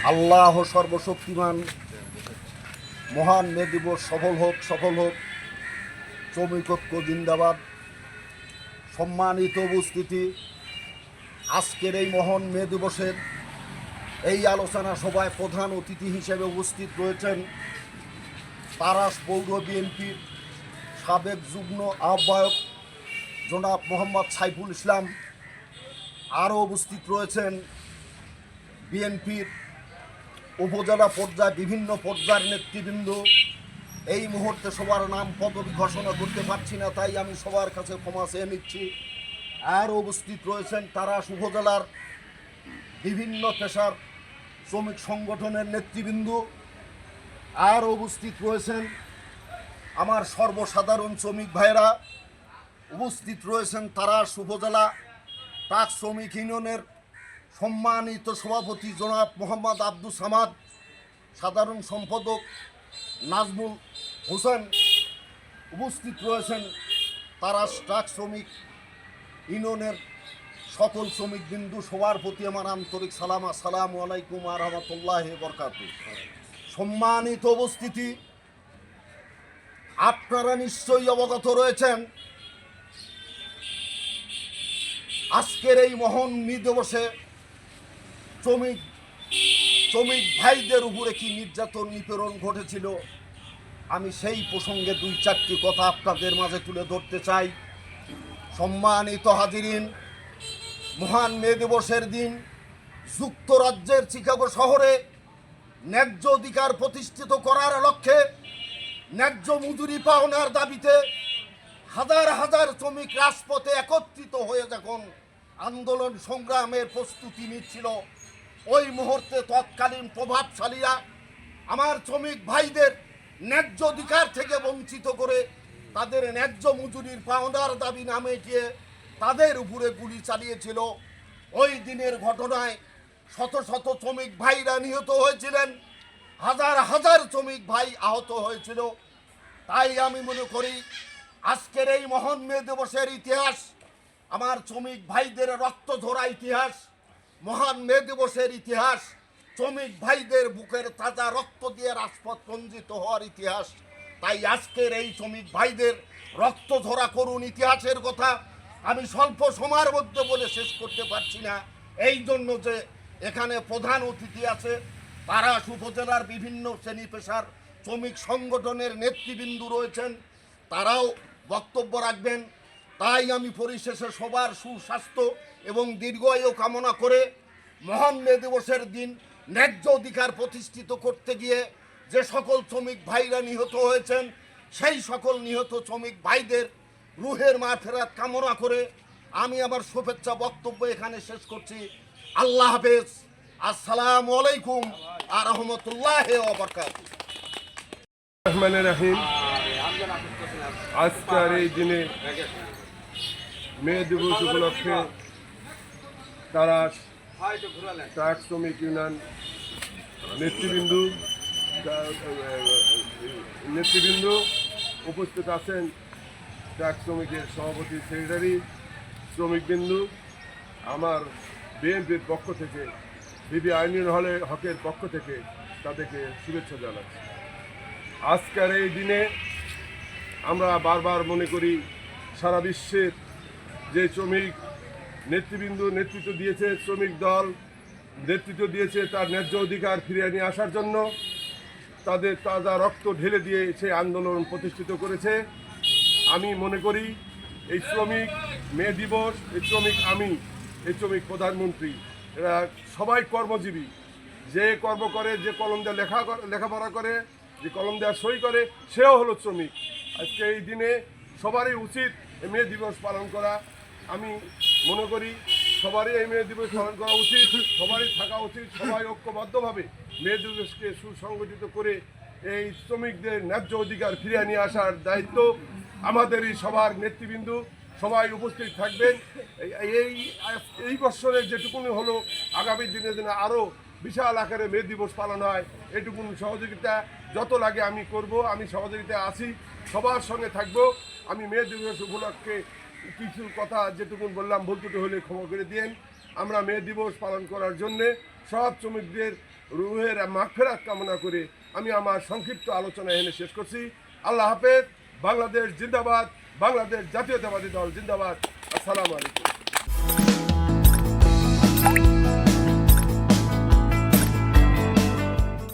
আল্লাহ সর্বশক্তিমান, মহান মে দিবস সফল হোক, সফল হোক। শ্রমিক ঐক্য জিন্দাবাদ। সম্মানিত উপস্থিতি, আজকের এই মহান মে দিবসের এই আলোচনা সভায় প্রধান অতিথি হিসেবে উপস্থিত রয়েছেন তারাস পৌর বিএনপির সাবেক যুগ্ম আহ্বায়ক জনাব মোহাম্মদ সাইফুল ইসলাম। আরও উপস্থিত রয়েছেন বিএনপির উপজেলা পর্যায়ে বিভিন্ন পর্যায়ের নেতৃবৃন্দ। এই মুহূর্তে সবার নাম পদবি ঘোষণা করতে পারছি না, তাই আমি সবার কাছে ক্ষমা চেয়ে নিচ্ছি। আর উপস্থিত রয়েছেন তারাস উপজেলার বিভিন্ন পেশার শ্রমিক সংগঠনের নেতৃবৃন্দ। আর উপস্থিত রয়েছেন আমার সর্বসাধারণ শ্রমিক ভাইরা। উপস্থিত রয়েছেন তারাস উপজেলা ট্রাক শ্রমিক ইউনিয়নের সম্মানিত সভাপতি জনাব মোহাম্মদ আব্দুল সামাদ, সাধারণ সম্পাদক নাজমুল হোসেন। উপস্থিত রয়েছেন তারাস ট্রাক শ্রমিক ইউনিয়নের সকল শ্রমিকবৃন্দু। সবার প্রতি আমার আন্তরিক সালাম, আসসালামু আলাইকুম ওয়া রাহমাতুল্লাহি ওয়া বারাকাতুহু। সম্মানিত উপস্থিতি, আপনারা নিশ্চয়ই অবগত রয়েছেন আজকের এই মহান মে দিবসে শ্রমিক ভাইদের উপরে কি নির্যাতন নিপীড়ন ঘটেছিল, আমি সেই প্রসঙ্গে দুই চারটি কথা আপনাদের মাঝে তুলে ধরতে চাই। সম্মানিত হাজিরিন, মহান মে দিবসের দিন যুক্তরাজ্যের চিকাগো শহরে ন্যায্য অধিকার প্রতিষ্ঠিত করার লক্ষ্যে ন্যায্য মজুরি পাওনার দাবিতে হাজার হাজার শ্রমিক রাজপথে একত্রিত হয়ে যখন আন্দোলন সংগ্রামের প্রস্তুতি নিচ্ছিল, ওই মুহূর্তে তৎকালীন প্রভাবশালীরা আমার শ্রমিক ভাইদের ন্যায্য অধিকার থেকে বঞ্চিত করে তাদের ন্যায্য মজুরির পাওনার দাবি নামে গিয়ে তাদের উপরে গুলি চালিয়েছিল। ওই দিনের ঘটনায় শত শত শ্রমিক ভাইরা নিহত হয়েছিলেন, হাজার হাজার শ্রমিক ভাই আহত হয়েছিল। তাই আমি মনে করি আজকের এই মহান মে দিবসের ইতিহাস আমার শ্রমিক ভাইদের রক্ত ঝরা ইতিহাস, মহান মে দিবসের ইতিহাস শ্রমিক ভাইদের বুকের তাজা রক্ত দিয়ে রাজপথ রঞ্জিত হওয়ার ইতিহাস। তাই আজকের এই শ্রমিক ভাইদের রক্ত ঝরা করুণ ইতিহাসের কথা আমি স্বল্প সময়ের মধ্যে বলে শেষ করতে পারছি না। এই জন্য যে এখানে প্রধান অতিথি আছে, তারাস উপজেলার বিভিন্ন শ্রেণী পেশার শ্রমিক সংগঠনের নেতৃবৃন্দ রয়েছেন, তারাও বক্তব্য রাখবেন। তাই আমি পরিশেষে সবার সুস্বাস্থ্য এবং দীর্ঘায়ু কামনা করে মহান মে দিবসের দিন ন্যায্য অধিকার প্রতিষ্ঠিত করতে গিয়ে যে সকল শ্রমিক ভাইরা নিহত হয়েছেন, সেই সকল নিহত শ্রমিক ভাইদের রুহের মাগফিরাত কামনা করে আমি আমার শুভেচ্ছা বক্তব্য এখানে শেষ করছি। আল্লাহ হাফেজ। আসসালামু আলাইকুম ওয়া রাহমাতুল্লাহি ওয়া বারাকাতুহু। রহমানির রহিম। আজকের এই দিনে মে দিবস উপলক্ষে তারাস ট্রাক শ্রমিক ইউনিয়ন নেতৃবৃন্দ উপস্থিত আছেন, ট্রাক শ্রমিকের সভাপতি, সেক্রেটারি, শ্রমিকবৃন্দ, আমার বিএনপির পক্ষ থেকে, বিবি আইনুল হকের পক্ষ থেকে তাদেরকে শুভেচ্ছা জানাচ্ছি। আজকের এই দিনে আমরা বারবার মনে করি সারা বিশ্বের যে শ্রমিক নেতৃত্ব দিয়েছে, শ্রমিক দল নেতৃত্ব দিয়েছে তার ন্যায্য অধিকার ফিরিয়ে নিয়ে আসার জন্য, তাদের তাজা রক্ত ঢেলে দিয়ে সেই আন্দোলন প্রতিষ্ঠিত করেছে। আমি মনে করি এই শ্রমিক মে দিবস, এই শ্রমিক এই শ্রমিক প্রধানমন্ত্রী, এরা সবাই কর্মজীবী। যে কর্ম করে, যে কলম দিয়ে লেখাপড়া করে, যে কলম দেওয়ার সই করে, সেও হলো শ্রমিক। আজকে এই দিনে সবারই উচিত মে দিবস পালন করা। আমি মনে করি সবারই এই মে দিবস পালন করা উচিত, সবারই থাকা উচিত। সবাই ঐক্যবদ্ধভাবে মে দিবসকে সুসংগঠিত করে এই শ্রমিকদের ন্যায্য অধিকার ফিরিয়ে নিয়ে আসার দায়িত্ব আমাদেরই সবার। নেতৃবৃন্দ সবাই উপস্থিত থাকবেন। এই বছরের যেটুকুনি হলো আগামী দিনে যেন আরও বিশাল আকারে মে দিবস পালন হয়, এটুকুন সহযোগিতা যত লাগে আমি করব। আমি সহযোগিতায় আছি, সবার সঙ্গে থাকব। আমি মে দিবস উপলক্ষে কিছু কথা যেটুকুন বললাম ভুল ত্রুটি হলে ক্ষমা করে দিন। আমরা মে দিবস পালন করার জন্যে সব শ্রমিকদের রুহের মাগফিরাত কামনা করে আমি আমার সংক্ষিপ্ত আলোচনা এখানে শেষ করছি। আল্লাহ হাফেজ। বাংলাদেশ জিন্দাবাদ, বাংলাদেশ জাতীয়তাবাদী দল জিন্দাবাদ। আসসালামু আলাইকুম।